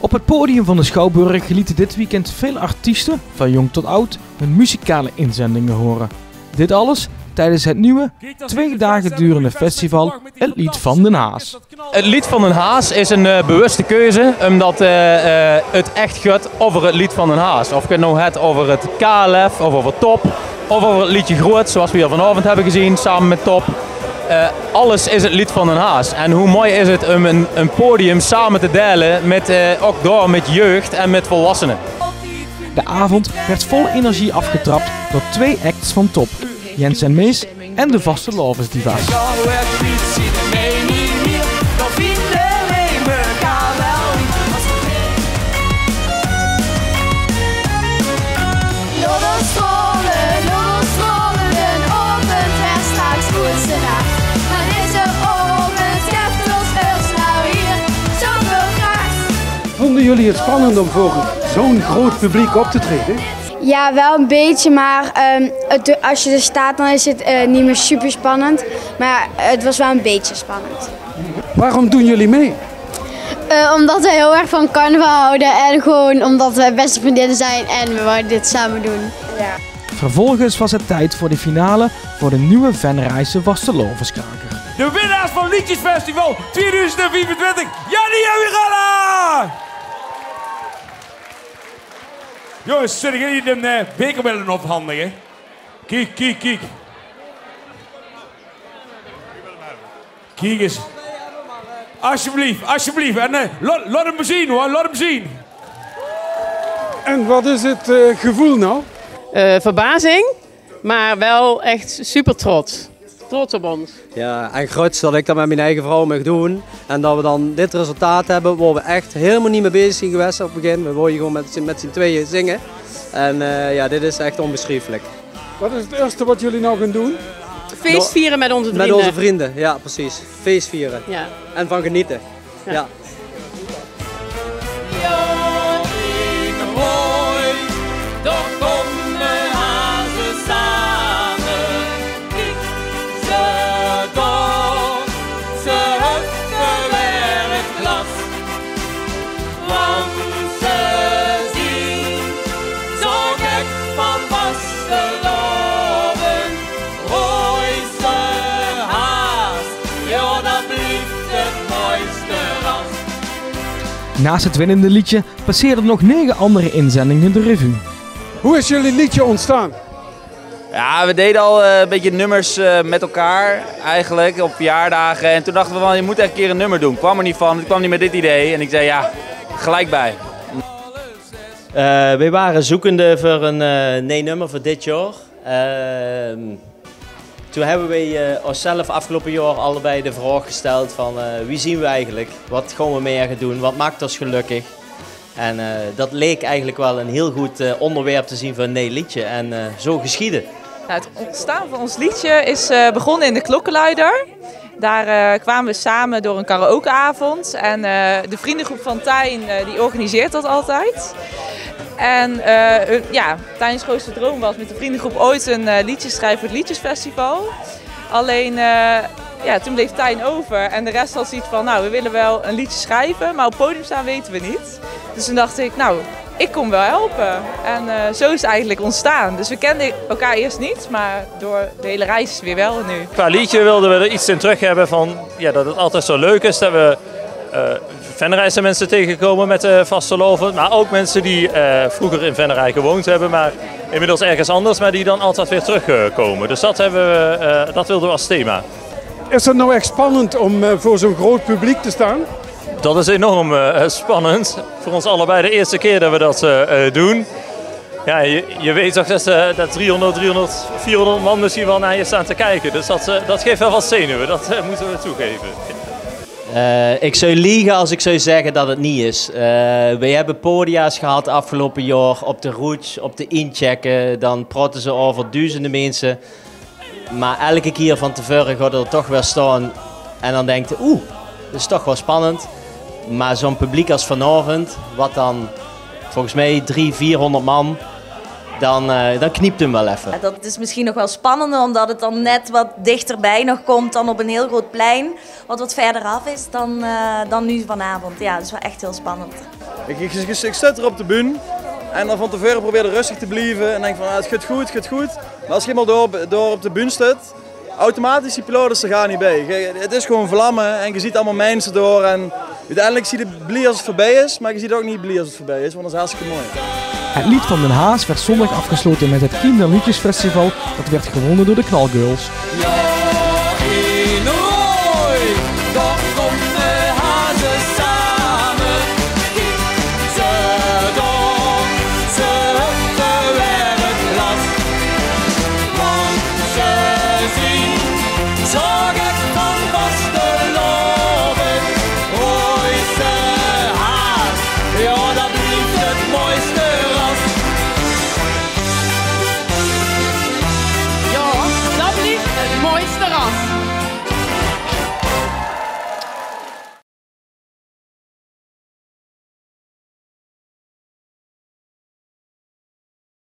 Op het podium van de Schouwburg lieten dit weekend veel artiesten, van jong tot oud, hun muzikale inzendingen horen. Dit alles tijdens het nieuwe, 2 dagen durende festival Het Lied van Den Haas. Het Lied van Den Haas is een bewuste keuze, omdat het echt gaat over het Lied van Den Haas. Of je het nou hebt over het KLF, of over Top, of over het liedje Groot, zoals we hier vanavond hebben gezien, samen met Top. Alles is het Lied van Den Haas. En hoe mooi is het om een podium samen te delen met, ook door met jeugd en met volwassenen. De avond werd vol energie afgetrapt door 2 acts van Top. Jens en Mees en de vaste Loversdiva's. Vonden jullie het spannend om voor zo'n groot publiek op te treden? Ja, wel een beetje, maar als je er staat dan is het niet meer super spannend. Maar het was wel een beetje spannend. Waarom doen jullie mee? Omdat we heel erg van carnaval houden en gewoon omdat we beste vriendinnen zijn en we wilden dit samen doen. Ja. Vervolgens was het tijd voor de finale voor de nieuwe Venraayse Vasteloverskraker. De winnaars van Liedjesfestival 2024, Jannie en Mirella! Jongens, zullen jullie de beker willen ophandigen? Kijk, kijk, kijk. Kijk eens. Alsjeblieft, alsjeblieft. En laat hem zien hoor, laat hem zien. En wat is het gevoel nou? Verbazing, maar wel echt super trots. Trots op ons. Ja, en grootste dat ik dat met mijn eigen vrouw mag doen. En dat we dan dit resultaat hebben waar we echt helemaal niet mee bezig zijn geweest op het begin. We wilden gewoon met z'n tweeën zingen. En ja, dit is echt onbeschrijfelijk. Wat is het eerste wat jullie nou gaan doen? Feest vieren met onze vrienden. Met onze vrienden, ja precies. Feest vieren. Ja. En van genieten. Ja. Naast het winnende liedje passeerden nog 9 andere inzendingen de revue. Hoe is jullie liedje ontstaan? Ja, we deden al een beetje nummers met elkaar eigenlijk op verjaardagen. En toen dachten we van, je moet echt een keer een nummer doen. Ik kwam er niet van, ik kwam niet met dit idee. En ik zei ja, gelijk bij. We waren zoekende voor een nummer voor dit jaar. Toen hebben we onszelf afgelopen jaar allebei de vraag gesteld van wie zien we eigenlijk? Wat gaan we meer gaan doen? Wat maakt ons gelukkig? En dat leek eigenlijk wel een heel goed onderwerp te zien voor een liedje en zo geschieden. Nou, het ontstaan van ons liedje is begonnen in de Klokkenluider. Daar kwamen we samen door een karaokeavond en de vriendengroep van Tijn die organiseert dat altijd. En ja, Tijn's grootste droom was met de vriendengroep ooit een liedje schrijven voor het Liedjesfestival. Alleen ja, toen bleef Tijn over en de rest had zoiets van, nou we willen wel een liedje schrijven, maar op het podium staan weten we niet. Dus toen dacht ik, nou ik kom wel helpen. En zo is het eigenlijk ontstaan. Dus we kenden elkaar eerst niet, maar door de hele reis weer wel nu. Qua liedje wilden we er iets in terug hebben van ja, dat het altijd zo leuk is dat we Venraayse mensen tegenkomen met vasteloven. Maar ook mensen die vroeger in Venraay gewoond hebben, maar inmiddels ergens anders, maar die dan altijd weer terugkomen. Dus dat wilden we als thema. Is het nou echt spannend om voor zo'n groot publiek te staan? Dat is enorm spannend. Voor ons allebei de eerste keer dat we dat doen. Ja, je weet toch dat 300, 400 man misschien wel naar je staan te kijken. Dus dat geeft wel wat zenuwen, dat moeten we toegeven. Ik zou liegen als ik zou zeggen dat het niet is. We hebben podia's gehad afgelopen jaar op de Roots, op de Inchecken. Dan praten ze over duizenden mensen. Maar elke keer van tevoren gaat er toch weer staan. En dan denkt je, dat is toch wel spannend. Maar zo'n publiek als vanavond, wat dan volgens mij 300-400 man, dan kniept hem wel even. Ja, dat is misschien nog wel spannender, omdat het dan net wat dichterbij nog komt dan op een heel groot plein. Wat verder af is dan nu vanavond. Ja, dat is wel echt heel spannend. Ik zit er op de bühne en dan van tevoren probeer je rustig te blijven en denk van het gaat goed. Maar als je helemaal door op de bühne zit, automatisch die piloten er gaan niet bij. Het is gewoon vlammen en je ziet allemaal mensen door en uiteindelijk zie je blij als het voorbij is, maar je ziet ook niet blij als het voorbij is, want dat is hartstikke mooi. Het lied van Den Haas werd zondag afgesloten met het Kinderliedjesfestival. Dat werd gewonnen door de Knalgirls.